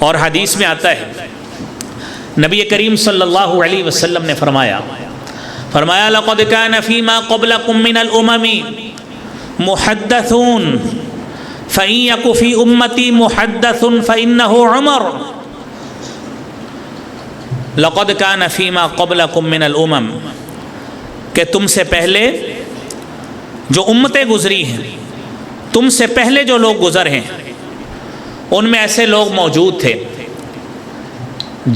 اور حدیث میں آتا ہے نبی کریم صلی اللہ علیہ وسلم نے فرمایا لقد كان فيما قبلكم من الامم محدثون فإن يك في امتي محدث فإنه عمر لقد كان فيما قبلكم من الامم کہ تم سے پہلے جو امتیں گزری ہیں، تم سے پہلے جو لوگ گزر ہیں، ان میں ایسے لوگ موجود تھے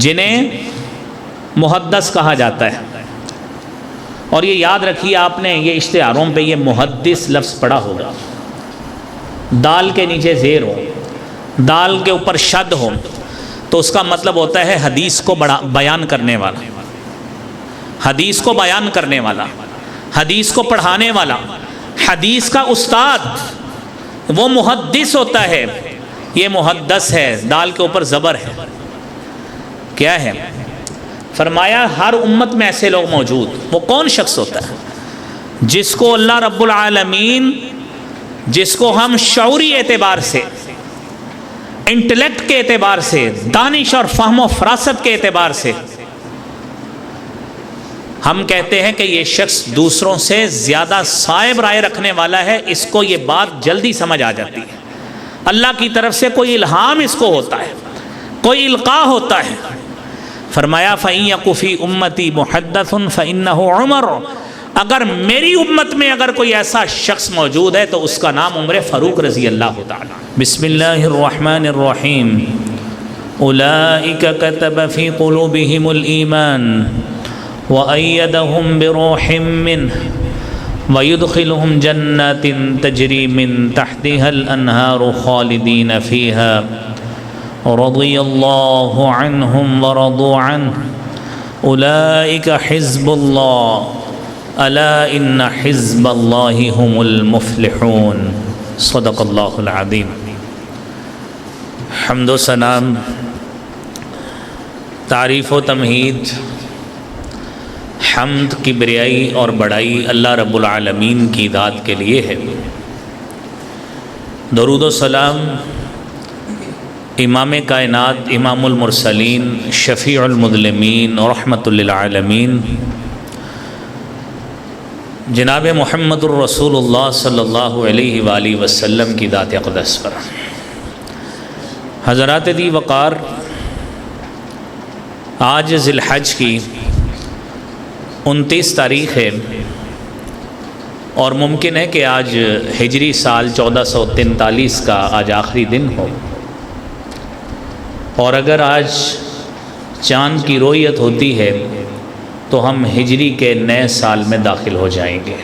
جنہیں محدث کہا جاتا ہے۔ اور یہ یاد رکھیے، آپ نے یہ اشتہاروں پہ یہ محدث لفظ پڑھا ہوگا، دال کے نیچے زیر ہو، دال کے اوپر شد ہو، تو اس کا مطلب ہوتا ہے حدیث کو بیان کرنے والا، حدیث کو بیان کرنے والا، حدیث کو پڑھانے والا، حدیث کا استاد، وہ محدث ہوتا ہے۔ یہ محدث ہے، دال کے اوپر زبر ہے۔ کیا ہے؟ فرمایا ہر امت میں ایسے لوگ موجود۔ وہ کون شخص ہوتا ہے؟ جس کو اللہ رب العالمین، جس کو ہم شعوری اعتبار سے، انٹلیکٹ کے اعتبار سے، دانش اور فہم و فراست کے اعتبار سے ہم کہتے ہیں کہ یہ شخص دوسروں سے زیادہ صائب رائے رکھنے والا ہے، اس کو یہ بات جلدی سمجھ آ جاتی ہے، اللہ کی طرف سے کوئی الہام اس کو ہوتا ہے، کوئی القاء ہوتا ہے۔ فرمایا فَإِن يَكُ فِي أُمَّتِي مُحَدَّثٌ فَإِنَّهُ عُمَرٌ، اگر میری امت میں اگر کوئی ایسا شخص موجود ہے تو اس کا نام عمر فاروق رضی اللہ تعالیٰ۔ بسم اللہ الرحمن الرحیم۔ اولئک کتب فی قلوبہم الایمان وأيدهم بروح منه ويدخلهم جنات تجري من تحتها الأنهار خالدين فيها رضي الله عنهم ورضوا عنه أولئك حزب الله ألا إن حزب الله هم المفلحون۔ صدق الله العظيم۔ حمد و ثنا، تعریف و تمہید، حمد، کبریائی اور بڑائی اللہ رب العالمین کی ذات کے لیے ہے۔ درود و سلام امام کائنات، امام المرسلین، شفیع المذنبین اور رحمت للعالمین جناب محمد الرسول اللہ صلی اللہ علیہ وآلہ وسلم کی ذات اقدس پر۔ حضرات دی وقار، آج ذی الحج کی 29 تاریخ ہے، اور ممکن ہے کہ آج ہجری سال 1443 کا آج آخری دن ہو، اور اگر آج چاند کی رویت ہوتی ہے تو ہم ہجری کے نئے سال میں داخل ہو جائیں گے،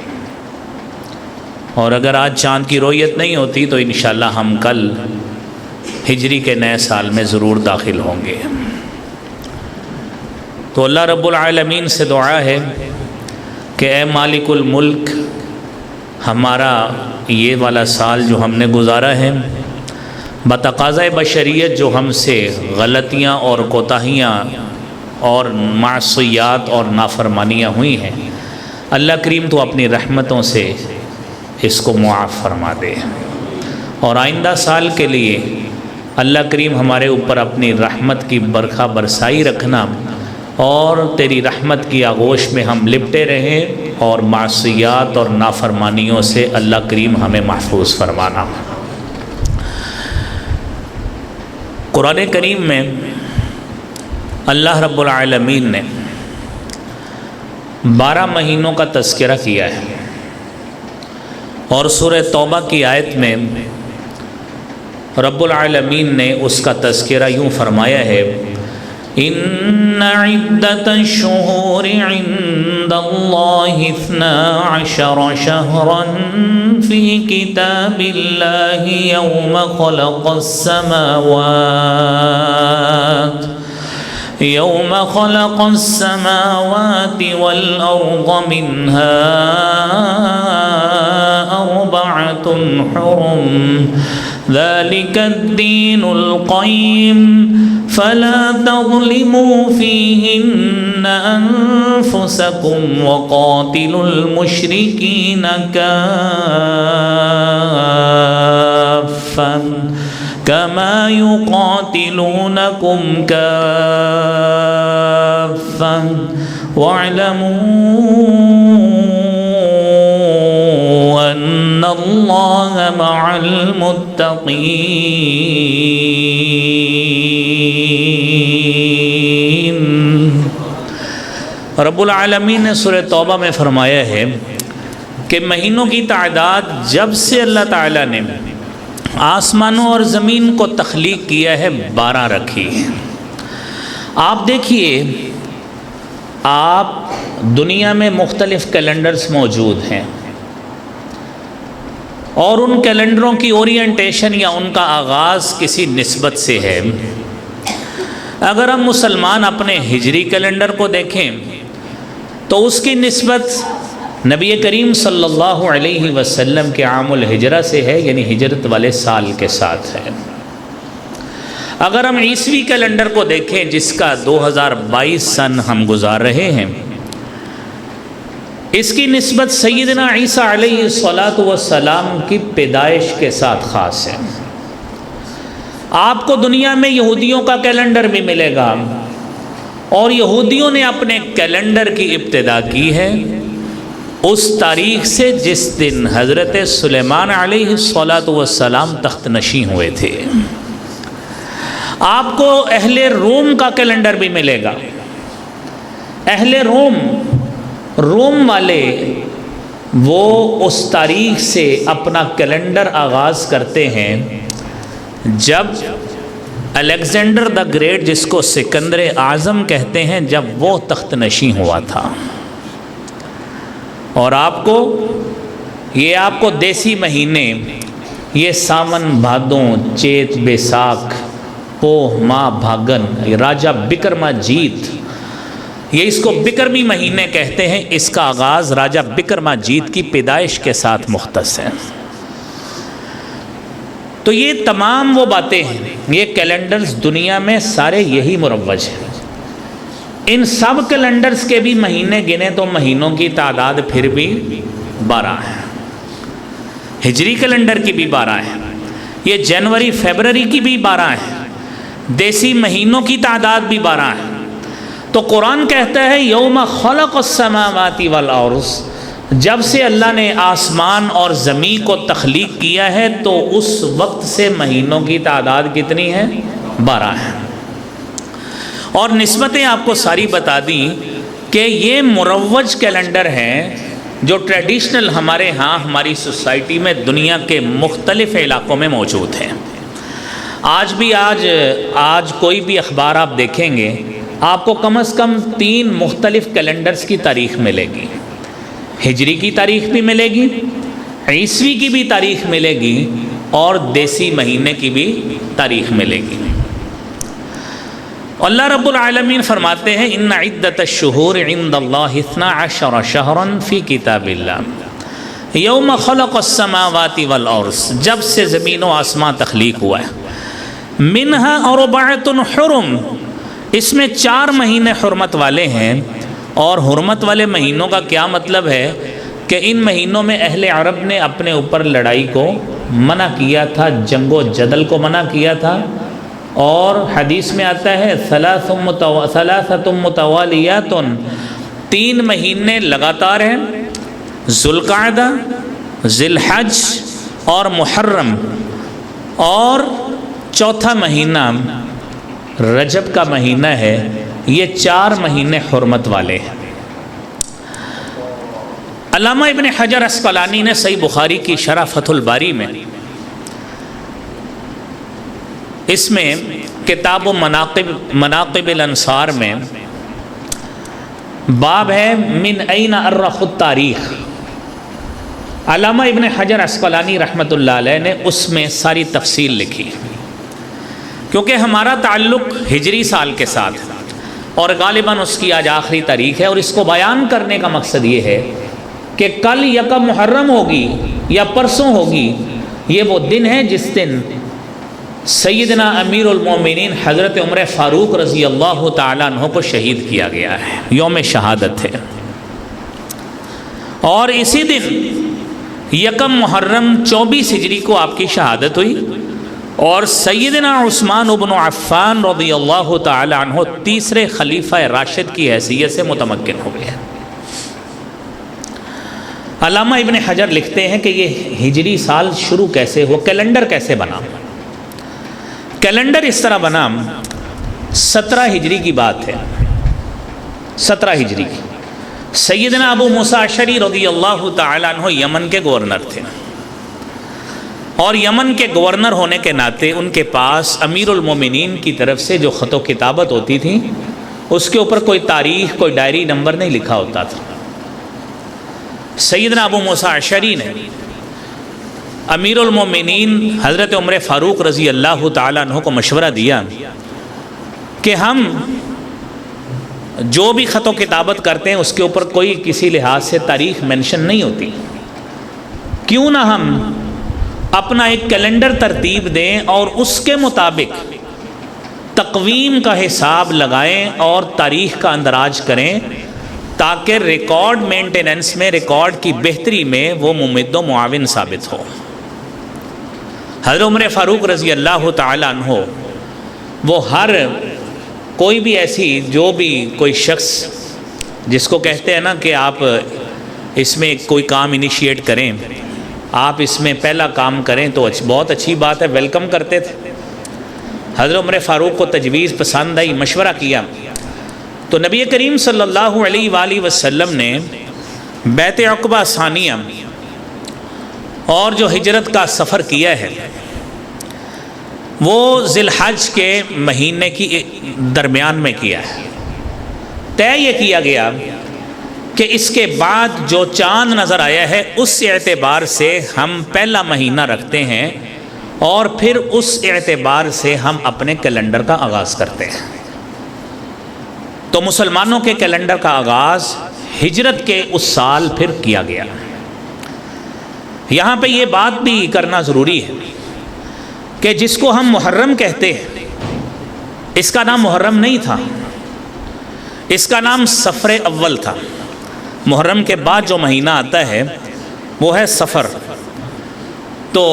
اور اگر آج چاند کی رویت نہیں ہوتی تو انشاءاللہ ہم کل ہجری کے نئے سال میں ضرور داخل ہوں گے۔ تو اللہ رب العالمین سے دعا ہے کہ اے مالک الملک، ہمارا یہ والا سال جو ہم نے گزارا ہے بتقاضۂ بشریت جو ہم سے غلطیاں اور کوتاہیاں اور معصیات اور نافرمانیاں ہوئی ہیں، اللہ کریم تو اپنی رحمتوں سے اس کو معاف فرما دے، اور آئندہ سال کے لیے اللہ کریم ہمارے اوپر اپنی رحمت کی برکھا برسائی رکھنا، اور تیری رحمت کی آغوش میں ہم لپٹے رہیں، اور معصیات اور نافرمانیوں سے اللہ کریم ہمیں محفوظ فرمانا۔ قرآن کریم میں اللہ رب العالمین نے 12 مہینوں کا تذکرہ کیا ہے، اور سورہ توبہ کی آیت میں رب العالمین نے اس کا تذکرہ یوں فرمایا ہے، ان عدت الشہور عند اللہ 12 شہرا فی کتاب اللہ یوم خلق السماوات والأرض منها 4 حرم ذلك الدين القيم فلا تظلموا فيهن أنفسكم وقاتلوا المشركين كافة كما يقاتلونكم كافة واعلموا أن الله مع المتقين۔ رب العالمین نے سورہ توبہ میں فرمایا ہے کہ مہینوں کی تعداد جب سے اللہ تعالیٰ نے آسمانوں اور زمین کو تخلیق کیا ہے 12 رکھی ہے۔ آپ دیکھیے، آپ دنیا میں مختلف کیلنڈرز موجود ہیں اور ان کیلنڈروں کی اورینٹیشن یا ان کا آغاز کسی نسبت سے ہے۔ اگر ہم مسلمان اپنے ہجری کیلنڈر کو دیکھیں تو اس کی نسبت نبی کریم صلی اللہ علیہ وسلم کے عام الہجرہ سے ہے، یعنی ہجرت والے سال کے ساتھ ہے۔ اگر ہم عیسوی کیلنڈر کو دیکھیں جس کا 2022 سن ہم گزار رہے ہیں، اس کی نسبت سیدنا عیسیٰ علیہ السلام کی پیدائش کے ساتھ خاص ہے۔ آپ کو دنیا میں یہودیوں کا کیلنڈر بھی ملے گا، اور یہودیوں نے اپنے کیلنڈر کی ابتدا کی ہے اس تاریخ سے جس دن حضرت سلیمان علیہ السلام تخت نشین ہوئے تھے۔ آپ کو اہل روم کا کیلنڈر بھی ملے گا۔ اہل روم والے وہ اس تاریخ سے اپنا کیلنڈر آغاز کرتے ہیں جب الیگزینڈر دا گریٹ، جس کو سکندر اعظم کہتے ہیں، جب وہ تخت نشین ہوا تھا۔ اور آپ کو دیسی مہینے، یہ ساون، بھادوں، چیت، بیساکھ، پوہ، ماہ، بھاگن، راجہ بکرما جیت، یہ اس کو بکرمی مہینے کہتے ہیں۔ اس کا آغاز راجہ بکرما جیت کی پیدائش کے ساتھ مختص ہے۔ تو یہ تمام وہ باتیں ہیں، یہ کیلنڈرز دنیا میں سارے یہی مروج ہیں۔ ان سب کیلنڈرز کے بھی مہینے گنے تو مہینوں کی تعداد پھر بھی 12 ہے۔ ہجری کیلنڈر کی بھی 12 ہے، یہ جنوری فیبرری کی بھی 12 ہے، دیسی مہینوں کی تعداد بھی 12 ہے۔ تو قرآن کہتا ہے یوم خلق السماوات والارض، جب سے اللہ نے آسمان اور زمین کو تخلیق کیا ہے تو اس وقت سے مہینوں کی تعداد کتنی ہے؟ 12 ہے۔ اور نسبتیں آپ کو ساری بتا دیں کہ یہ مروج کیلنڈر ہیں جو ٹریڈیشنل ہمارے ہاں ہماری سوسائٹی میں دنیا کے مختلف علاقوں میں موجود ہیں۔ آج کوئی بھی اخبار آپ دیکھیں گے، آپ کو کم از کم 3 مختلف کیلنڈرز کی تاریخ ملے گی۔ ہجری کی تاریخ بھی ملے گی، عیسوی کی بھی تاریخ ملے گی، اور دیسی مہینے کی بھی تاریخ ملے گی۔ اللہ رب العالمین فرماتے ہیں ان عدت الشہور عند اللہ 12 شہرا فی کتاب اللہ یوم خلق السماوات والارض، جب سے زمین و آسمان تخلیق ہوا ہے، منہا اربعۃ حرم، اس میں 4 مہینے حرمت والے ہیں۔ اور حرمت والے مہینوں کا کیا مطلب ہے کہ ان مہینوں میں اہل عرب نے اپنے اوپر لڑائی کو منع کیا تھا، جنگ و جدل کو منع کیا تھا۔ اور حدیث میں آتا ہے ثلاثۃ متوالیات، 3 مہینے لگاتار ہیں، ذوالقعدہ، ذی الحج اور محرم، اور چوتھا مہینہ رجب کا مہینہ ہے۔ یہ 4 مہینے حرمت والے ہیں۔ علامہ ابن حجر عسقلانی نے صحیح بخاری کی شرح فتح الباری میں، اس میں کتاب مناقب الانصار میں باب ہے من این ارخ التاریخ۔ علامہ ابن حجر عسقلانی رحمۃ اللہ علیہ نے اس میں ساری تفصیل لکھی، کیونکہ ہمارا تعلق ہجری سال کے ساتھ ہے اور غالباً اس کی آج آخری تاریخ ہے، اور اس کو بیان کرنے کا مقصد یہ ہے کہ کل یکم محرم ہوگی یا پرسوں ہوگی، یہ وہ دن ہے جس دن سیدنا امیر المومنین حضرت عمر فاروق رضی اللہ تعالیٰ عنہ کو شہید کیا گیا ہے، یوم شہادت ہے۔ اور اسی دن یکم محرم 24 ہجری کو آپ کی شہادت ہوئی، اور سیدنا عثمان بن عفان رضی اللہ تعالی عنہ تیسرے خلیفہ راشد کی حیثیت سے متمکن ہو گئے۔ علامہ ابن حجر لکھتے ہیں کہ یہ ہجری سال شروع کیسے ہوا، کیلنڈر کیسے بنا؟ کیلنڈر اس طرح بنا، 17 ہجری کی بات ہے، 17 ہجری کی۔ سیدنا ابو موسیٰ اشعری رضی اللہ تعالیٰ عنہ یمن کے گورنر تھے، اور یمن کے گورنر ہونے کے ناطے ان کے پاس امیر المومنین کی طرف سے جو خط و کتابت ہوتی تھی اس کے اوپر کوئی تاریخ، کوئی ڈائری نمبر نہیں لکھا ہوتا تھا۔ سیدنا ابو موسیٰ اشعری نے امیر المومنین حضرت عمر فاروق رضی اللہ تعالیٰ عنہ کو مشورہ دیا کہ ہم جو بھی خط و کتابت کرتے ہیں اس کے اوپر کوئی کسی لحاظ سے تاریخ مینشن نہیں ہوتی، کیوں نہ ہم اپنا ایک کیلنڈر ترتیب دیں اور اس کے مطابق تقویم کا حساب لگائیں اور تاریخ کا اندراج کریں، تاکہ ریکارڈ مینٹیننس میں، ریکارڈ کی بہتری میں وہ ممد و معاون ثابت ہو۔ حضرت عمر فاروق رضی اللہ تعالیٰ عنہ وہ ہر کوئی بھی ایسی جو بھی کوئی شخص جس کو کہتے ہیں نا کہ آپ اس میں کوئی کام انیشیٹ کریں، آپ اس میں پہلا کام کریں تو بہت اچھی بات ہے، ویلکم کرتے تھے۔ حضرت عمر فاروق کو تجویز پسند آئی، مشورہ کیا تو نبی کریم صلی اللہ علیہ وآلہ وسلم نے بیعت عقبہ ثانیہ اور جو ہجرت کا سفر کیا ہے وہ ذی الحج کے مہینے کی درمیان میں کیا ہے۔ طے یہ کیا گیا کہ اس کے بعد جو چاند نظر آیا ہے اس اعتبار سے ہم پہلا مہینہ رکھتے ہیں اور پھر اس اعتبار سے ہم اپنے کیلنڈر کا آغاز کرتے ہیں۔ تو مسلمانوں کے کیلنڈر کا آغاز ہجرت کے اس سال پھر کیا گیا۔ یہاں پہ یہ بات بھی کرنا ضروری ہے کہ جس کو ہم محرم کہتے ہیں اس کا نام محرم نہیں تھا، اس کا نام صفر اول تھا۔ محرم کے بعد جو مہینہ آتا ہے وہ ہے صفر، تو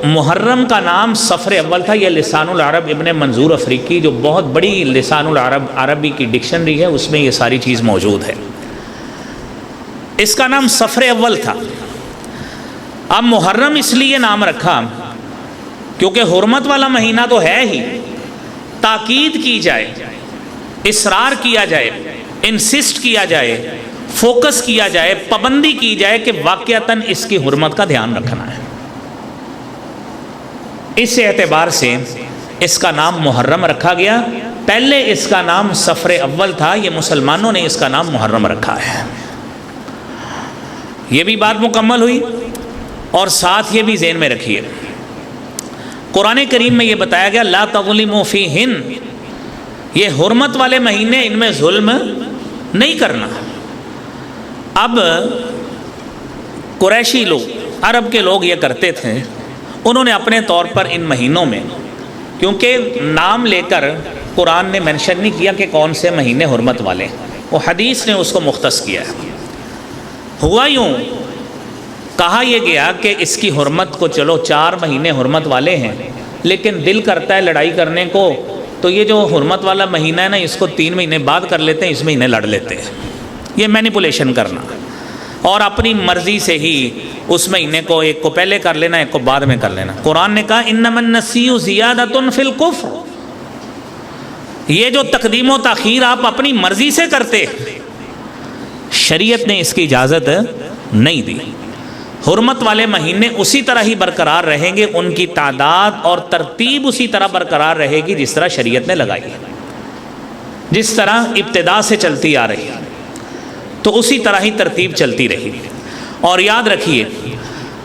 محرم کا نام صفر اول تھا۔ یہ لسان العرب ابن منظور افریقی جو بہت بڑی لسان العرب عربی کی ڈکشنری ہے اس میں یہ ساری چیز موجود ہے، اس کا نام صفر اول تھا۔ اب محرم اس لیے نام رکھا کیونکہ حرمت والا مہینہ تو ہے ہی، تاکید کی جائے، اصرار کیا جائے، انسسٹ کیا جائے، فوکس کیا جائے، پابندی کی جائے کہ واقعتاً اس کی حرمت کا دھیان رکھنا ہے۔ اس اعتبار سے اس کا نام محرم رکھا گیا۔ پہلے اس کا نام صفر اول تھا، یہ مسلمانوں نے اس کا نام محرم رکھا ہے۔ یہ بھی بات مکمل ہوئی، اور ساتھ یہ بھی ذہن میں رکھیے قرآن کریم میں یہ بتایا گیا لا تظلموا فیہن، یہ حرمت والے مہینے ان میں ظلم نہیں کرنا۔ اب قریشی لوگ، عرب کے لوگ یہ کرتے تھے، انہوں نے اپنے طور پر ان مہینوں میں، کیونکہ نام لے کر قرآن نے مینشن نہیں کیا کہ کون سے مہینے حرمت والے، وہ حدیث نے اس کو مختص کیا ہے۔ ہوا یوں، کہا یہ گیا کہ اس کی حرمت کو چلو 4 مہینے حرمت والے ہیں، لیکن دل کرتا ہے لڑائی کرنے کو، تو یہ جو حرمت والا مہینہ ہے نا اس کو 3 مہینے بعد کر لیتے ہیں، اس مہینے لڑ لیتے ہیں۔ یہ مینیپولیشن کرنا اور اپنی مرضی سے ہی اس مہینے کو ایک کو پہلے کر لینا، ایک کو بعد میں کر لینا۔ قرآن نے کہا انما النسیء زیادۃ فی الکفر، یہ جو تقدیم و تاخیر آپ اپنی مرضی سے کرتے، شریعت نے اس کی اجازت نہیں دی۔ حرمت والے مہینے اسی طرح ہی برقرار رہیں گے، ان کی تعداد اور ترتیب اسی طرح برقرار رہے گی جس طرح شریعت نے لگائی ہے، جس طرح ابتدا سے چلتی آ رہی ہے، تو اسی طرح ہی ترتیب چلتی رہی۔ اور یاد رکھیے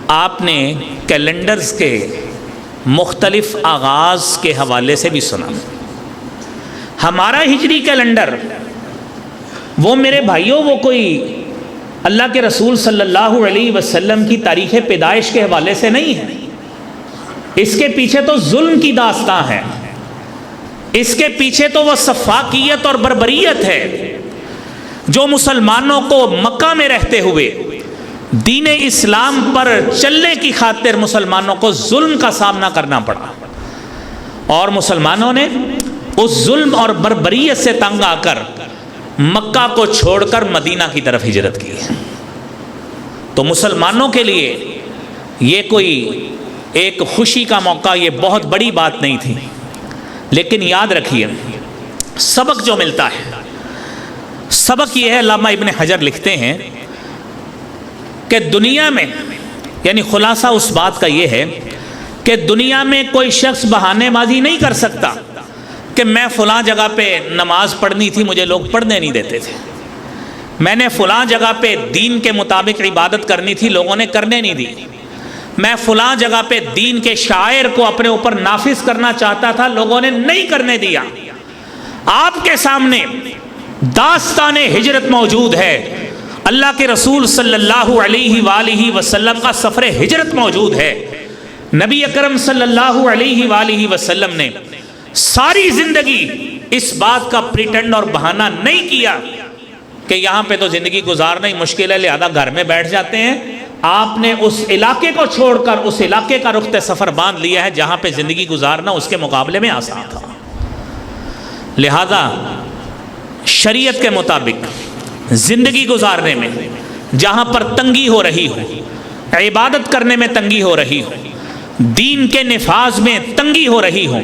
آپ نے کیلنڈرز کے مختلف آغاز کے حوالے سے بھی سنا۔ ہمارا ہجری کیلنڈر وہ میرے بھائیوں وہ کوئی اللہ کے رسول صلی اللہ علیہ وسلم کی تاریخ پیدائش کے حوالے سے نہیں ہے، اس کے پیچھے تو ظلم کی داستان ہے، اس کے پیچھے تو وہ سفاکیت اور بربریت ہے جو مسلمانوں کو مکہ میں رہتے ہوئے دین اسلام پر چلنے کی خاطر مسلمانوں کو ظلم کا سامنا کرنا پڑا۔ اور مسلمانوں نے اس ظلم اور بربریت سے تنگ آ کر مکہ کو چھوڑ کر مدینہ کی طرف ہجرت کی. تو مسلمانوں کے لیے یہ کوئی ایک خوشی کا موقع، یہ بہت بڑی بات نہیں تھی. لیکن یاد رکھیے سبق جو ملتا ہے، سبق یہ ہے، علامہ ابن حجر لکھتے ہیں کہ دنیا میں، یعنی خلاصہ اس بات کا یہ ہے کہ دنیا میں کوئی شخص بہانے بازی نہیں کر سکتا کہ میں فلاں جگہ پہ نماز پڑھنی تھی، مجھے لوگ پڑھنے نہیں دیتے تھے، میں نے فلاں جگہ پہ دین کے مطابق عبادت کرنی تھی، لوگوں نے کرنے نہیں دی، میں فلاں جگہ پہ دین کے شاعر کو اپنے اوپر نافذ کرنا چاہتا تھا، لوگوں نے نہیں کرنے دیا. آپ کے سامنے داستان ہجرت موجود ہے، اللہ کے رسول صلی اللہ علیہ وآلہ وسلم کا سفر ہجرت موجود ہے. نبی اکرم صلی اللہ علیہ وآلہ وسلم نے ساری زندگی اس بات کا پریٹنڈ اور بہانہ نہیں کیا کہ یہاں پہ تو زندگی گزارنا ہی مشکل ہے لہذا گھر میں بیٹھ جاتے ہیں. آپ نے اس علاقے کو چھوڑ کر اس علاقے کا رخت سفر باندھ لیا ہے جہاں پہ زندگی گزارنا اس کے مقابلے میں آسان تھا. لہذا شریعت کے مطابق زندگی گزارنے میں جہاں پر تنگی ہو رہی ہو، عبادت کرنے میں تنگی ہو رہی ہو، دین کے نفاذ میں تنگی ہو رہی ہو،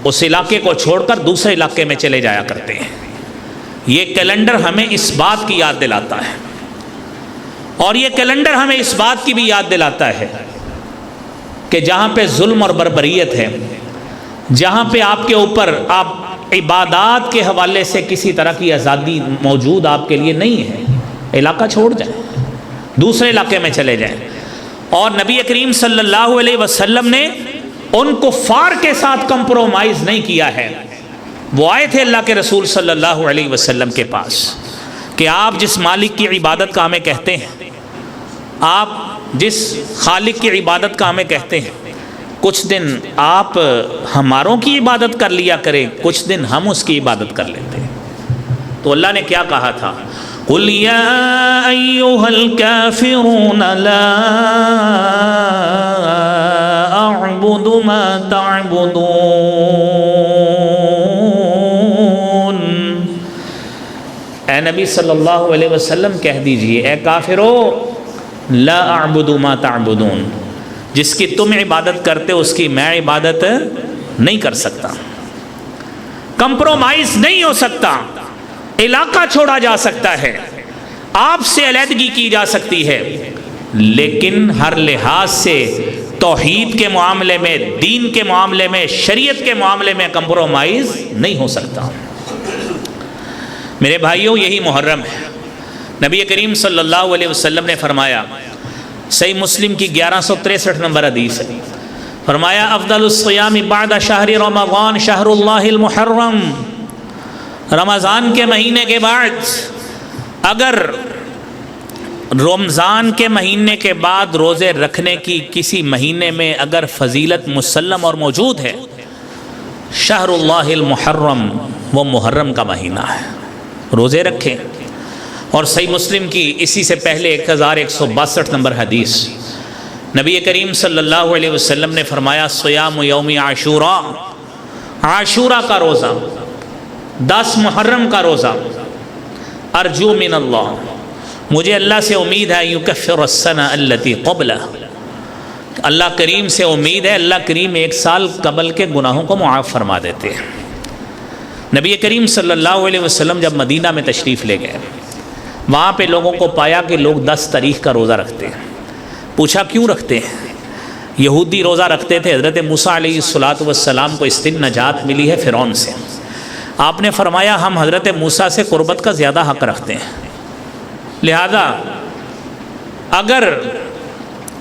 اس علاقے کو چھوڑ کر دوسرے علاقے میں چلے جایا کرتے ہیں. یہ کیلنڈر ہمیں اس بات کی یاد دلاتا ہے، اور یہ کیلنڈر ہمیں اس بات کی بھی یاد دلاتا ہے کہ جہاں پہ ظلم اور بربریت ہے، جہاں پہ آپ کے اوپر آپ عبادات کے حوالے سے کسی طرح کی آزادی موجود آپ کے لیے نہیں ہے، علاقہ چھوڑ جائیں، دوسرے علاقے میں چلے جائیں. اور نبی کریم صلی اللہ علیہ وسلم نے ان کفار کے ساتھ کمپرومائز نہیں کیا ہے. وہ آئے تھے اللہ کے رسول صلی اللہ علیہ وسلم کے پاس کہ آپ جس مالک کی عبادت کا ہمیں کہتے ہیں، آپ جس خالق کی عبادت کا ہمیں کہتے ہیں، کچھ دن آپ ہماروں کی عبادت کر لیا کریں، کچھ دن ہم اس کی عبادت کر لیتے ہیں. تو اللہ نے کیا کہا تھا؟ قُلْ يَا أَيُّهَا الْكَافِرُونَ لَا أَعْبُدُ مَا تَعْبُدُونَ. اے نبی صلی اللہ علیہ وسلم کہہ دیجئے، اے کافرو، لا اعبد ما تعبدون، جس کی تم عبادت کرتے اس کی میں عبادت نہیں کر سکتا. کمپرومائز نہیں ہو سکتا، علاقہ چھوڑا جا سکتا ہے، آپ سے علیحدگی کی جا سکتی ہے، لیکن ہر لحاظ سے توحید کے معاملے میں، دین کے معاملے میں، شریعت کے معاملے میں کمپرومائز نہیں ہو سکتا. میرے بھائیوں، یہی محرم ہے. نبی کریم صلی اللہ علیہ وسلم نے فرمایا، صحیح مسلم کی 1163 نمبر حدیث ہے، فرمایا افضل الصیام بعد شہر رمضان شہر اللہ المحرم. رمضان کے مہینے کے بعد، اگر رمضان کے مہینے کے بعد روزے رکھنے کی کسی مہینے میں اگر فضیلت مسلم اور موجود ہے، شہر اللہ المحرم، وہ محرم کا مہینہ ہے، روزے رکھیں. اور صحیح مسلم کی اسی سے پہلے 1162 نمبر حدیث، نبی کریم صلی اللہ علیہ وسلم نے فرمایا صیام یوم عاشوراء، عاشورہ کا روزہ، 10 محرم کا روزہ، ارجو من اللہ، مجھے اللہ سے امید ہے، یکفر السنہ التی قبلہ، اللہ کریم سے امید ہے اللہ کریم 1 سال قبل کے گناہوں کو معاف فرما دیتے ہیں. نبی کریم صلی اللہ علیہ وسلم جب مدینہ میں تشریف لے گئے، وہاں پہ لوگوں کو پایا کہ لوگ 10 تاریخ کا روزہ رکھتے ہیں. پوچھا کیوں رکھتے ہیں؟ یہودی روزہ رکھتے تھے، حضرت موسیٰ علیہ السلام کو اس دن نجات ملی ہے فرعون سے. آپ نے فرمایا ہم حضرت موسیٰ سے قربت کا زیادہ حق رکھتے ہیں، لہذا اگر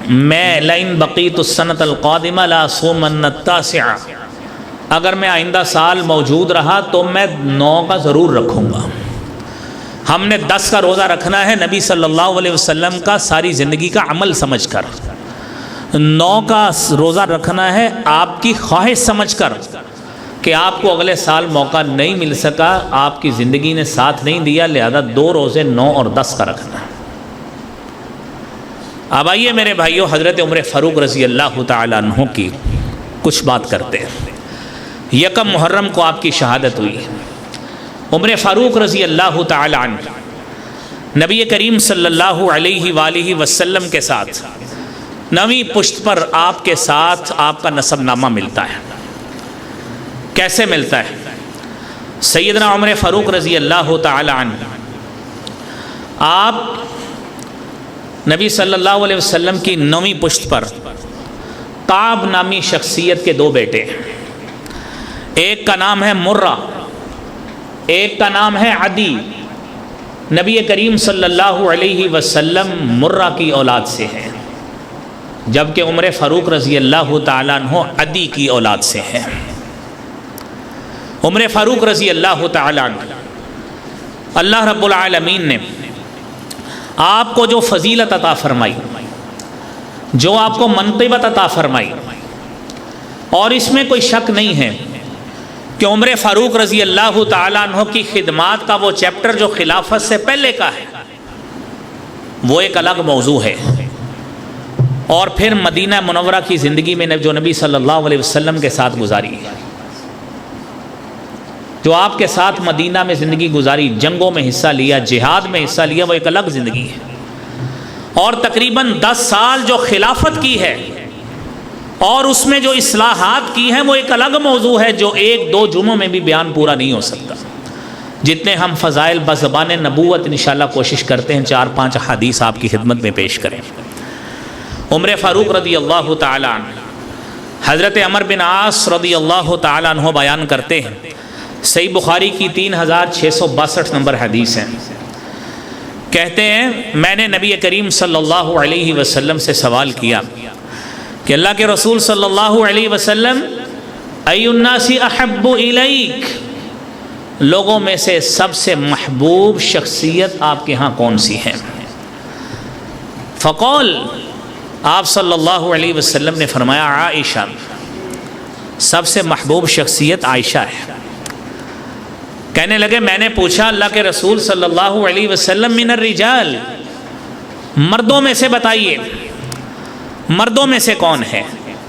میں لئن بقیت السنۃ القادمہ لاصومن التاسع، اگر میں آئندہ سال موجود رہا تو میں 9 کا ضرور رکھوں گا. ہم نے 10 کا روزہ رکھنا ہے نبی صلی اللہ علیہ وسلم کا ساری زندگی کا عمل سمجھ کر، 9 کا روزہ رکھنا ہے آپ کی خواہش سمجھ کر کہ آپ کو اگلے سال موقع نہیں مل سکا، آپ کی زندگی نے ساتھ نہیں دیا، لہذا 2 روزے 9 اور 10 کا رکھنا ہے. اب آئیے میرے بھائیوں، حضرت عمر فاروق رضی اللہ تعالیٰ عنہ کی کچھ بات کرتے ہیں. یکم محرم کو آپ کی شہادت ہوئی۔ عمر فاروق رضی اللہ تعالی عنہ نبی کریم صلی اللہ علیہ وآلہ وسلم کے ساتھ 9ویں پشت پر آپ کے ساتھ آپ کا نسب نامہ ملتا ہے۔ کیسے ملتا ہے؟ سیدنا عمر فاروق رضی اللہ تعالی عنہ آپ نبی صلی اللہ علیہ وسلم کی 9ویں پشت پر کعب نامی شخصیت کے 2 بیٹے ہیں۔ ایک کا نام ہے مرہ، ایک کا نام ہے عدی۔ نبی کریم صلی اللہ علیہ وسلم مرہ کی اولاد سے ہیں، جبکہ عمر فاروق رضی اللہ تعالیٰ عنہ عدی کی اولاد سے ہیں۔ عمر فاروق رضی اللہ تعالیٰ عنہ اللہ رب العالمین نے آپ کو جو فضیلت عطا فرمائی، جو آپ کو منقبت عطا فرمائی، اور اس میں کوئی شک نہیں ہے کہ عمر فاروق رضی اللہ تعالیٰ عنہ کی خدمات کا وہ چیپٹر جو خلافت سے پہلے کا ہے وہ ایک الگ موضوع ہے، اور پھر مدینہ منورہ کی زندگی میں جو نبی صلی اللہ علیہ وسلم کے ساتھ گزاری ہے، جو آپ کے ساتھ مدینہ میں زندگی گزاری، جنگوں میں حصہ لیا، جہاد میں حصہ لیا، وہ ایک الگ زندگی ہے۔ اور تقریباً 10 سال جو خلافت کی ہے اور اس میں جو اصلاحات کی ہیں وہ ایک الگ موضوع ہے، جو 1-2 جمعوں میں بھی بیان پورا نہیں ہو سکتا۔ جتنے ہم فضائل بزبان نبوت انشاءاللہ کوشش کرتے ہیں 4-5 حدیث آپ کی خدمت میں پیش کریں۔ عمر فاروق رضی اللہ تعالیٰ عنہ حضرت عمر بن عاص رضی اللہ تعالیٰ عنہ بیان کرتے ہیں، صحیح بخاری کی 3662 نمبر حدیث ہیں، کہتے ہیں میں نے نبی کریم صلی اللہ علیہ وسلم سے سوال کیا کہ اللہ کے رسول صلی اللہ علیہ وسلم ای الناس احب الیک، لوگوں میں سے سب سے محبوب شخصیت آپ کے ہاں کون سی ہے؟ فقال، آپ صلی اللہ علیہ وسلم نے فرمایا عائشہ، سب سے محبوب شخصیت عائشہ ہے۔ کہنے لگے میں نے پوچھا اللہ کے رسول صلی اللہ علیہ وسلم من الرجال، مردوں میں سے بتائیے، مردوں میں سے کون ہے؟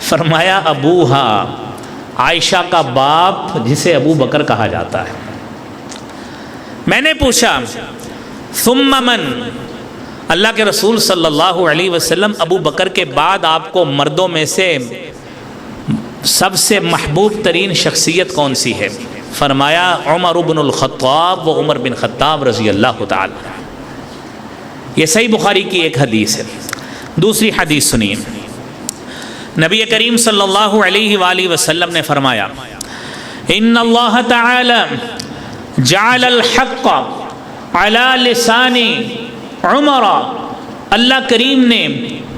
فرمایا ابوہا، عائشہ کا باپ جسے ابو بکر کہا جاتا ہے۔ میں نے پوچھا ثم من، اللہ کے رسول صلی اللہ علیہ وسلم ابو بکر کے بعد آپ کو مردوں میں سے سب سے محبوب ترین شخصیت کون سی ہے؟ فرمایا عمر بن الخطاب و عمر بن خطاب رضی اللہ تعالی۔ یہ صحیح بخاری کی ایک حدیث ہے۔ دوسری حدیث سنیے، نبی کریم صلی اللہ علیہ وآلہ وسلم نے فرمایا ان اللہ تعالی جعل الحق علی لسان عمر، اللہ کریم نے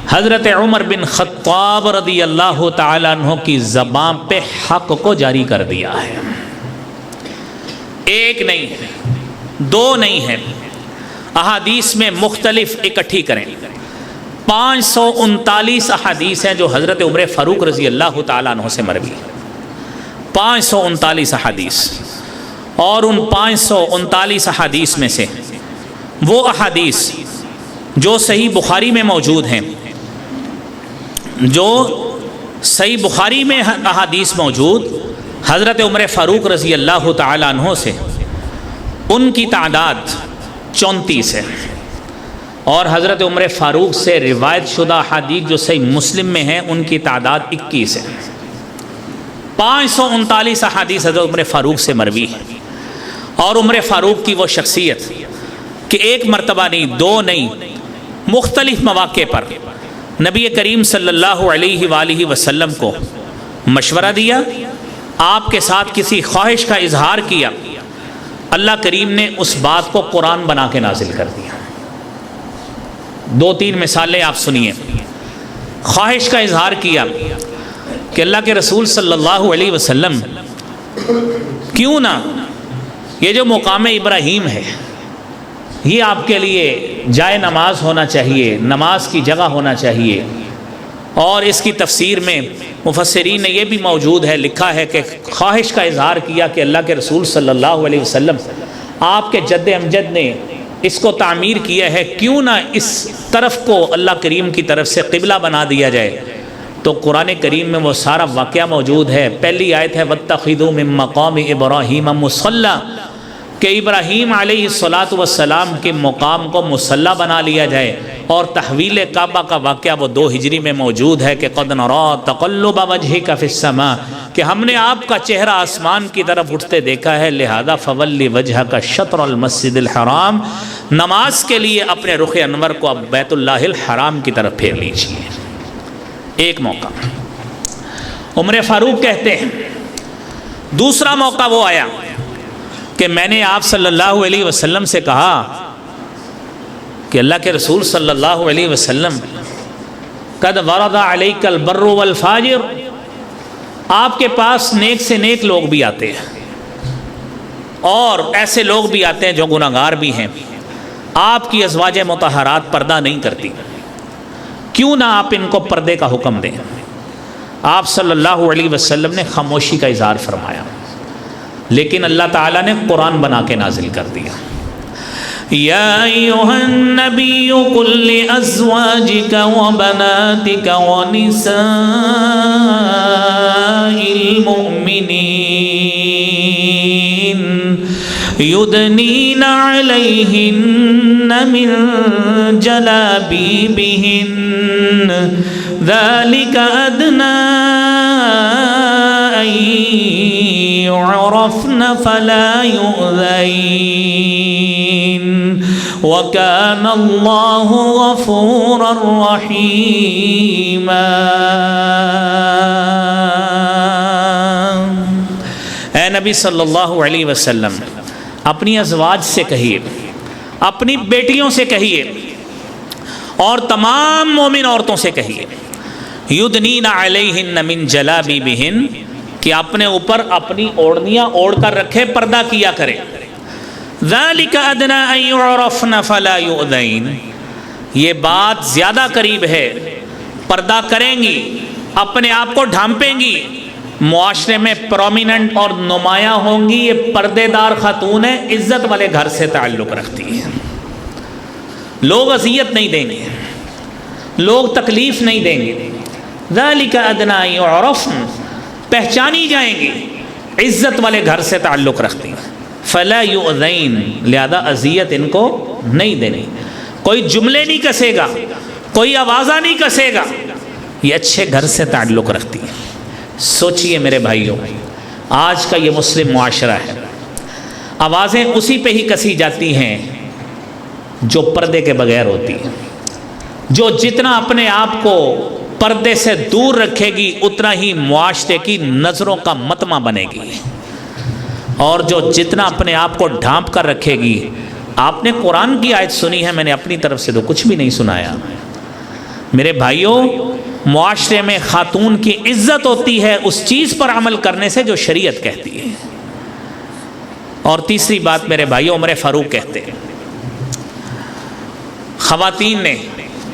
حضرت عمر بن خطاب رضی اللہ تعالیٰ عنہ کی زبان پہ حق کو جاری کر دیا ہے۔ ایک نہیں ہے، 2 نہیں ہے، احادیث میں مختلف اکٹھی کریں 539 احادیث ہیں جو حضرت عمر فاروق رضی اللہ تعالیٰ عنہ سے مروی، 539 احادیث، اور ان 539 احادیث میں سے وہ احادیث جو صحیح بخاری میں موجود ہیں، جو صحیح بخاری میں احادیث موجود حضرت عمر فاروق رضی اللہ تعالیٰ عنہ سے، ان کی تعداد 34 ہے، اور حضرت عمر فاروق سے روایت شدہ احادیث جو صحیح مسلم میں ہیں ان کی تعداد 21 ہے۔ 539 احادیث حضرت عمر فاروق سے مروی ہے، اور عمر فاروق کی وہ شخصیت کہ ایک مرتبہ نہیں، 2 نہیں، مختلف مواقع پر نبی کریم صلی اللہ علیہ وآلہ وسلم کو مشورہ دیا، آپ کے ساتھ کسی خواہش کا اظہار کیا، اللہ کریم نے اس بات کو قرآن بنا کے نازل کر دیا۔ 2-3 مثالیں آپ سنیے۔ خواہش کا اظہار کیا کہ اللہ کے رسول صلی اللہ علیہ وسلم کیوں نہ یہ جو مقام ابراہیم ہے یہ آپ کے لیے جائے نماز ہونا چاہیے، نماز کی جگہ ہونا چاہیے، اور اس کی تفسیر میں مفسرین نے یہ بھی موجود ہے، لکھا ہے کہ خواہش کا اظہار کیا کہ اللہ کے رسول صلی اللہ علیہ وسلم آپ کے جد امجد نے اس کو تعمیر کیا ہے، کیوں نہ اس طرف کو اللہ کریم کی طرف سے قبلہ بنا دیا جائے تو قرآن کریم میں وہ سارا واقعہ موجود ہے۔ پہلی آیت ہے وَاتَّخِذُوا مِن مَّقَامِ إِبْرَاهِيمَ مُصَلًّى، کہ ابراہیم علیہ الصلاۃ کے مقام کو مصلی بنا لیا جائے، اور تحویل کعبہ کا واقعہ وہ 2 ہجری میں موجود ہے کہ قَدْ نَرَىٰ تَقَلُّبَ وَجْهِكَ فِي السَّمَاءِ، کہ ہم نے آپ کا چہرہ آسمان کی طرف اٹھتے دیکھا ہے، لہذا فَوَلِّ وَجْهَكَ شَطْرَ الْمَسْجِدِ الْحَرَامِ، نماز کے لیے اپنے رخ انور کو اب بیت اللہ الحرام کی طرف پھیر لیجیے۔ ایک موقع عمر فاروق کہتے ہیں۔ دوسرا موقع وہ آیا کہ میں نے آپ صلی اللہ علیہ وسلم سے کہا کہ اللہ کے رسول صلی اللہ علیہ وسلم قد ورد علیک البر والفاجر، آپ کے پاس نیک سے نیک لوگ بھی آتے ہیں اور ایسے لوگ بھی آتے ہیں جو گناہگار بھی ہیں، آپ کی ازواج مطہرات پردہ نہیں کرتی، کیوں نہ آپ ان کو پردے کا حکم دیں؟ آپ صلی اللہ علیہ وسلم نے خاموشی کا اظہار فرمایا، لیکن اللہ تعالیٰ نے قرآن بنا کے نازل کر دیا۔ یا ایھا النبی قل لازواجک وبناتک ونساء المؤمنین یدنین علیہن من جلابیبہن ذالک ادنی ان يعرفن فلا يؤذين وكان الله غفورا رحيما۔ اے نبی صلی اللہ علیہ وسلم، اپنی ازواج سے کہیے، اپنی بیٹیوں سے کہیے اور تمام مومن عورتوں سے کہیے، یدنین علیہن من جلابیبہن، کہ اپنے اوپر اپنی اوڑھنیاں اوڑھ کر رکھے، پردہ کیا کرے۔ ذالک ادنی ان یعرفن فلا یؤذین، یہ بات زیادہ قریب ہے، پردہ کریں گی، اپنے آپ کو ڈھانپیں گی، معاشرے میں پرومیننٹ اور نمایاں ہوں گی، یہ پردے دار خاتون ہیں، عزت والے گھر سے تعلق رکھتی ہیں، لوگ اذیت نہیں دیں گے، لوگ تکلیف نہیں دیں گے۔ ذالک ادنی ان یعرفن، پہچانی جائیں گی، عزت والے گھر سے تعلق رکھتی ہیں، فلا یؤذین، لہذا اذیت ان کو نہیں دینی، کوئی جملے نہیں کسے گا، کوئی آوازہ نہیں کسے گا، یہ اچھے گھر سے تعلق رکھتی ہیں۔ سوچئے میرے بھائیوں، آج کا یہ مسلم معاشرہ ہے، آوازیں اسی پہ ہی کسی جاتی ہیں جو پردے کے بغیر ہوتی ہیں، جو جتنا اپنے آپ کو پردے سے دور رکھے گی اتنا ہی معاشرے کی نظروں کا مطمع بنے گی، اور جو جتنا اپنے آپ کو ڈھانپ کر رکھے گی۔ آپ نے قرآن کی آیت سنی ہے، میں نے اپنی طرف سے تو کچھ بھی نہیں سنایا۔ میرے بھائیوں، معاشرے میں خاتون کی عزت ہوتی ہے اس چیز پر عمل کرنے سے جو شریعت کہتی ہے۔ اور تیسری بات میرے بھائیوں، عمر فاروق کہتے ہیں،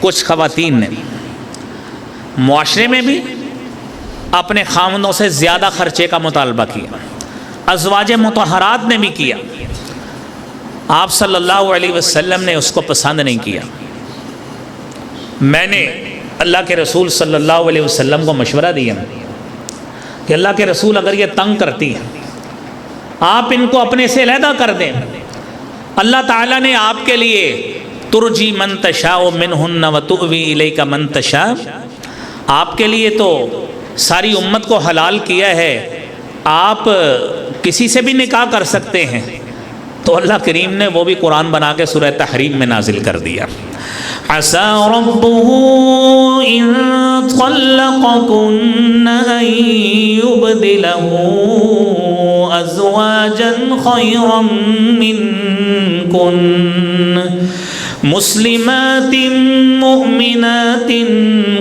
کچھ خواتین نے معاشرے میں بھی اپنے خاوندوں سے زیادہ خرچے کا مطالبہ کیا، ازواج مطہرات نے بھی کیا، آپ صلی اللہ علیہ وسلم نے اس کو پسند نہیں کیا۔ میں نے اللہ کے رسول صلی اللہ علیہ وسلم کو مشورہ دیا کہ اللہ کے رسول اگر یہ تنگ کرتی ہیں آپ ان کو اپنے سے علیحدہ کر دیں۔ اللہ تعالیٰ نے آپ کے لیے ترجی من تشاء منہن وتؤوی الیک من تشاء، آپ کے لیے تو ساری امت کو حلال کیا ہے، آپ کسی سے بھی نکاح کر سکتے ہیں، تو اللہ کریم نے وہ بھی قرآن بنا کے سورہ تحریم میں نازل کر دیا۔ عسى ربه إن طلقكن أن يبدله أزواجا خيرا منكن مسلمات مؤمنات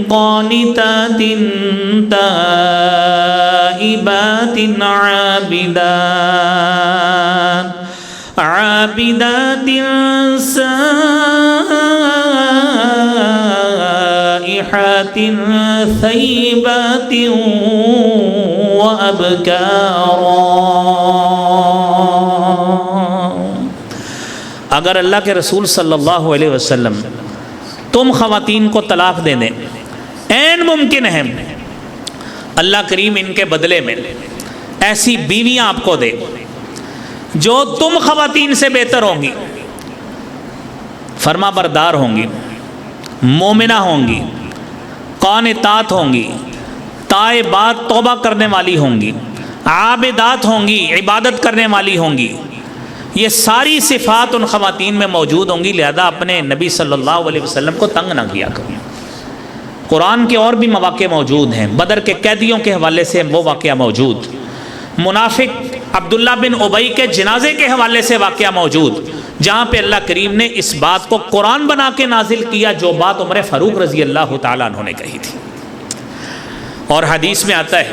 قانتات تائبات عابدات سائحات ثيبات وأبكارا۔ اگر اللہ کے رسول صلی اللہ علیہ وسلم تم خواتین کو طلاق دے دیں، عین ممکن ہے اللہ کریم ان کے بدلے میں ایسی بیویاں آپ کو دے جو تم خواتین سے بہتر ہوں گی، فرما بردار ہوں گی، مومنہ ہوں گی، قانتات ہوں گی، تائبات توبہ کرنے والی ہوں گی، عابدات ہوں گی، عبادت کرنے والی ہوں گی۔ یہ ساری صفات ان خواتین میں موجود ہوں گی، لہذا اپنے نبی صلی اللہ علیہ وسلم کو تنگ نہ کیا کریں۔ قرآن کے اور بھی مواقع موجود ہیں، بدر کے قیدیوں کے حوالے سے وہ واقعہ موجود، منافق عبداللہ بن ابی کے جنازے کے حوالے سے واقعہ موجود، جہاں پہ اللہ کریم نے اس بات کو قرآن بنا کے نازل کیا جو بات عمر فاروق رضی اللہ تعالیٰ عنہ نے کہی تھی۔ اور حدیث میں آتا ہے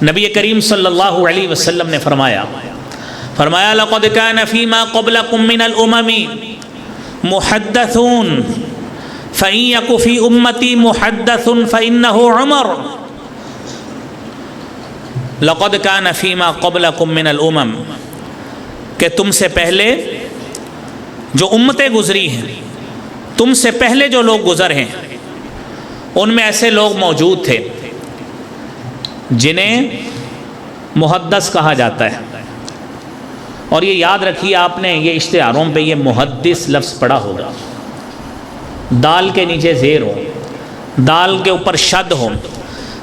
نبی کریم صلی اللہ علیہ وسلم نے فرمایا لقد كان فيما قبلكم من الامم محدثون فإن يك في امتي محدث فإنه عمر۔ لقد كان فيما قبلكم من الامم، کہ تم سے پہلے جو امتیں گزری ہیں، تم سے پہلے جو لوگ گزر ہیں، ان میں ایسے لوگ موجود تھے جنہیں محدث کہا جاتا ہے۔ اور یہ یاد رکھیے، آپ نے یہ اشتہاروں پہ یہ محدث لفظ پڑھا ہوگا، دال کے نیچے زیر ہو، دال کے اوپر شد ہو،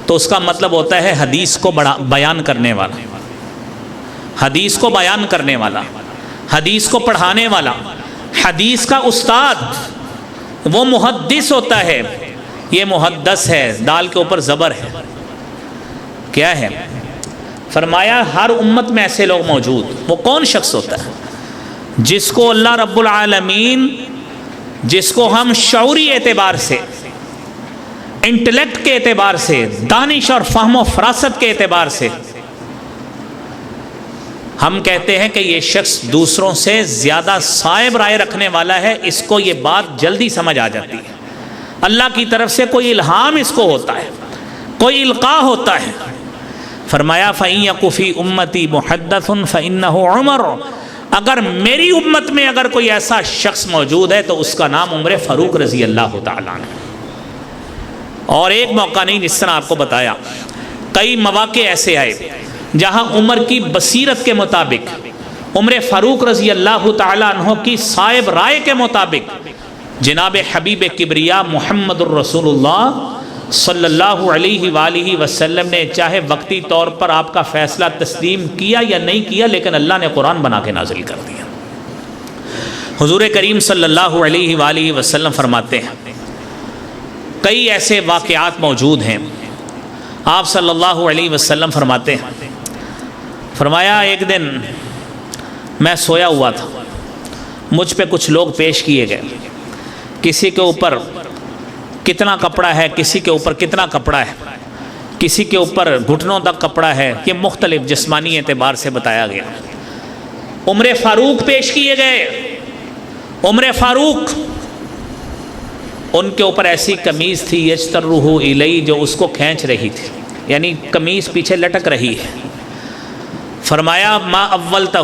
تو اس کا مطلب ہوتا ہے حدیث کو بیان کرنے والا، حدیث کو بیان کرنے والا، حدیث کو پڑھانے والا، حدیث کا استاد، وہ محدث ہوتا ہے۔ یہ محدث ہے، دال کے اوپر زبر ہے۔ کیا ہے؟ فرمایا ہر امت میں ایسے لوگ موجود۔ وہ کون شخص ہوتا ہے؟ جس کو اللہ رب العالمین، جس کو ہم شعوری اعتبار سے، انٹلیکٹ کے اعتبار سے، دانش اور فہم و فراست کے اعتبار سے ہم کہتے ہیں کہ یہ شخص دوسروں سے زیادہ صائب رائے رکھنے والا ہے، اس کو یہ بات جلدی سمجھ آ جاتی ہے، اللہ کی طرف سے کوئی الہام اس کو ہوتا ہے، کوئی القاء ہوتا ہے۔ فرمایا فَإِن يَكُ فِي أُمَّتِي مُحَدَّثٌ فَإِنَّهُ عُمَرٌ، اگر میری امت میں اگر کوئی ایسا شخص موجود ہے تو اس کا نام عمر فاروق رضی اللہ تعالیٰ عنہ۔ اور ایک موقع نہیں، جس طرح آپ کو بتایا، کئی مواقع ایسے آئے جہاں عمر کی بصیرت کے مطابق، عمر فاروق رضی اللہ تعالیٰ عنہ کی صائب رائے کے مطابق جناب حبیب کبریا محمد الرسول اللہ صلی اللہ علیہ وآلہ وسلم نے چاہے وقتی طور پر آپ کا فیصلہ تسلیم کیا یا نہیں کیا، لیکن اللہ نے قرآن بنا کے نازل کر دیا۔ حضور کریم صلی اللہ علیہ وآلہ وسلم فرماتے ہیں کئی ایسے واقعات موجود ہیں۔ آپ صلی اللہ علیہ وسلم فرماتے ہیں، فرمایا ایک دن میں سویا ہوا تھا، مجھ پہ کچھ لوگ پیش کیے گئے، کسی کے اوپر کتنا کپڑا ہے، کسی کے اوپر کتنا کپڑا ہے، کسی کے اوپر گھٹنوں تک کپڑا ہے، یہ مختلف جسمانی اعتبار سے بتایا گیا۔ عمر فاروق پیش کیے گئے، عمر فاروق، ان کے اوپر ایسی قمیض تھی یجترہ الی، جو اس کو کھینچ رہی تھی، یعنی قمیض پیچھے لٹک رہی ہے۔ فرمایا ما اولتہ،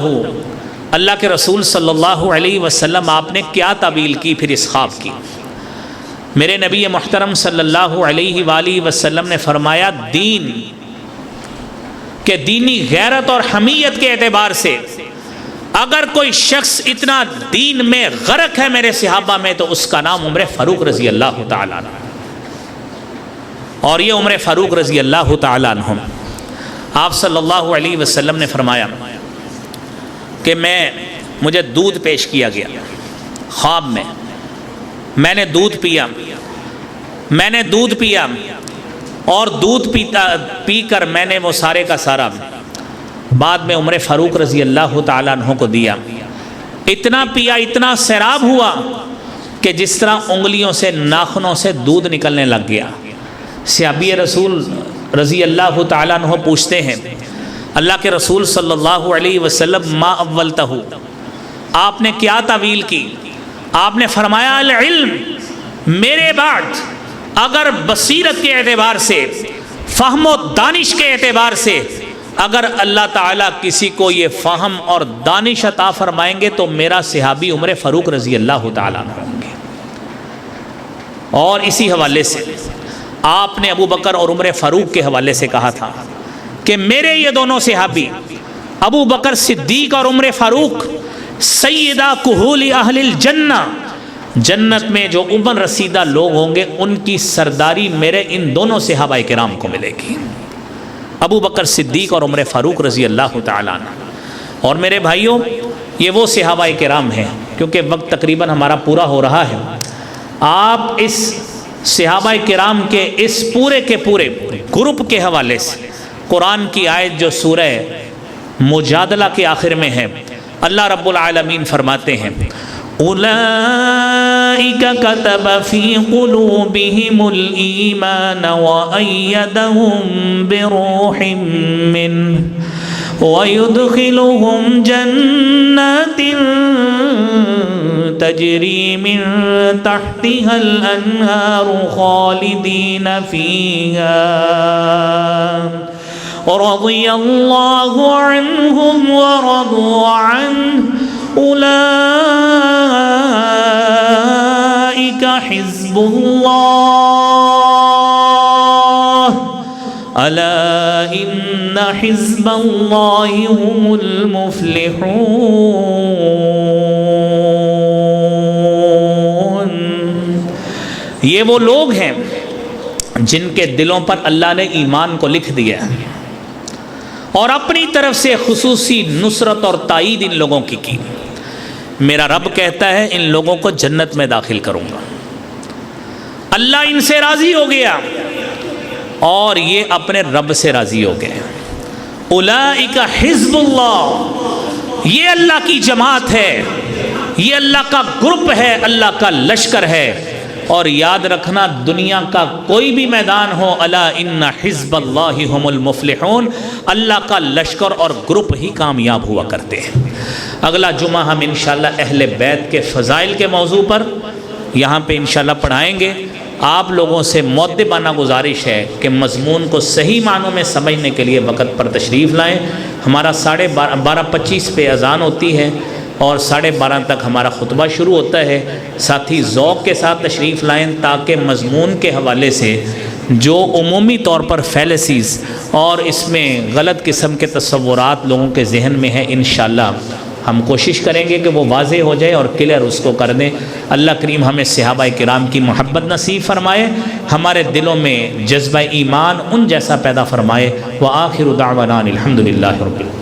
اللہ کے رسول صلی اللہ علیہ وسلم آپ نے کیا تعبیل کی پھر اس خواب کی؟ میرے نبی محترم صلی اللہ علیہ وآلہ وسلم نے فرمایا دین کہ دینی غیرت اور حمیت کے اعتبار سے اگر کوئی شخص اتنا دین میں غرق ہے میرے صحابہ میں، تو اس کا نام عمر فاروق رضی اللہ تعالیٰ عنہ۔ اور یہ عمر فاروق رضی اللہ تعالیٰ عنہ، آپ صلی اللہ علیہ وسلم نے فرمایا کہ مجھے دودھ پیش کیا گیا خواب میں، میں نے دودھ پیا اور دودھ پی کر میں نے وہ سارے کا سارا بعد میں عمر فاروق رضی اللہ تعالیٰ عنہ کو دیا۔ اتنا پیا، اتنا سیراب ہوا کہ جس طرح انگلیوں سے، ناخنوں سے دودھ نکلنے لگ گیا۔ صحابی رسول رضی اللہ تعالیٰ عنہ پوچھتے ہیں اللہ کے رسول صلی اللہ علیہ وسلم ما اولتہ، آپ نے کیا تعویل کی؟ آپ نے فرمایا العلم، میرے بعد اگر بصیرت کے اعتبار سے، فہم و دانش کے اعتبار سے اگر اللہ تعالیٰ کسی کو یہ فہم اور دانش عطا فرمائیں گے تو میرا صحابی عمر فاروق رضی اللہ تعالیٰ عنہ ہوں گے۔ اور اسی حوالے سے آپ نے ابو بکر اور عمر فاروق کے حوالے سے کہا تھا کہ میرے یہ دونوں صحابی ابو بکر صدیق اور عمر فاروق سیدہ کہول اہل الجنہ، جنت میں جو عمر رسیدہ لوگ ہوں گے ان کی سرداری میرے ان دونوں صحابہ کرام کو ملے گی، ابو بکر صدیق اور عمر فاروق رضی اللہ تعالیٰ عنہ۔ اور میرے بھائیوں، یہ وہ صحابہ کرام ہیں، کیونکہ وقت تقریباً ہمارا پورا ہو رہا ہے، آپ اس صحابہ کرام کے اس پورے کے پورے گروپ کے حوالے سے قرآن کی آیت جو سورہ مجادلہ کے آخر میں ہے، اللہ رب العالمین فرماتے ہیں اولئک کتب فی قلوبہم الایمان وأیدہم بروح منہ وَيُدْخِلُهُمْ جَنَّاتٍ تَجْرِي مِن تَحْتِهَا الْأَنْهَارُ خَالِدِينَ فِيهَا رَضِيَ اللَّهُ عَنْهُمْ وَرَضُوا عَنْهُ أُولَئِكَ حِزْبُ اللَّهِ ألا إن حزب الله هم المفلحون۔ یہ وہ لوگ ہیں جن کے دلوں پر اللہ نے ایمان کو لکھ دیا اور اپنی طرف سے خصوصی نصرت اور تائید ان لوگوں کی۔ میرا رب کہتا ہے ان لوگوں کو جنت میں داخل کروں گا، اللہ ان سے راضی ہو گیا اور یہ اپنے رب سے راضی ہو گئے۔ اولئک حزب اللہ، یہ اللہ کی جماعت ہے، یہ اللہ کا گروپ ہے، اللہ کا لشکر ہے۔ اور یاد رکھنا دنیا کا کوئی بھی میدان ہو، الا ان حزب اللہ هم المفلحون، اللہ کا لشکر اور گروپ ہی کامیاب ہوا کرتے ہیں۔ اگلا جمعہ ہم انشاءاللہ اہل بیت کے فضائل کے موضوع پر یہاں پہ انشاءاللہ پڑھائیں گے۔ آپ لوگوں سے مؤدبانہ گزارش ہے کہ مضمون کو صحیح معنوں میں سمجھنے کے لیے وقت پر تشریف لائیں۔ ہمارا 12:25 پہ اذان ہوتی ہے اور 12:30 تک ہمارا خطبہ شروع ہوتا ہے۔ ساتھی ذوق کے ساتھ تشریف لائیں تاکہ مضمون کے حوالے سے جو عمومی طور پر فیلسیز اور اس میں غلط قسم کے تصورات لوگوں کے ذہن میں ہیں، انشاءاللہ ہم کوشش کریں گے کہ وہ واضح ہو جائے اور کلیئر اس کو کر دیں۔ اللہ کریم ہمیں صحابہ کرام کی محبت نصیب فرمائے، ہمارے دلوں میں جذبہ ایمان ان جیسا پیدا فرمائے۔ وآخر دعوانا الحمدللہ رب العالمین۔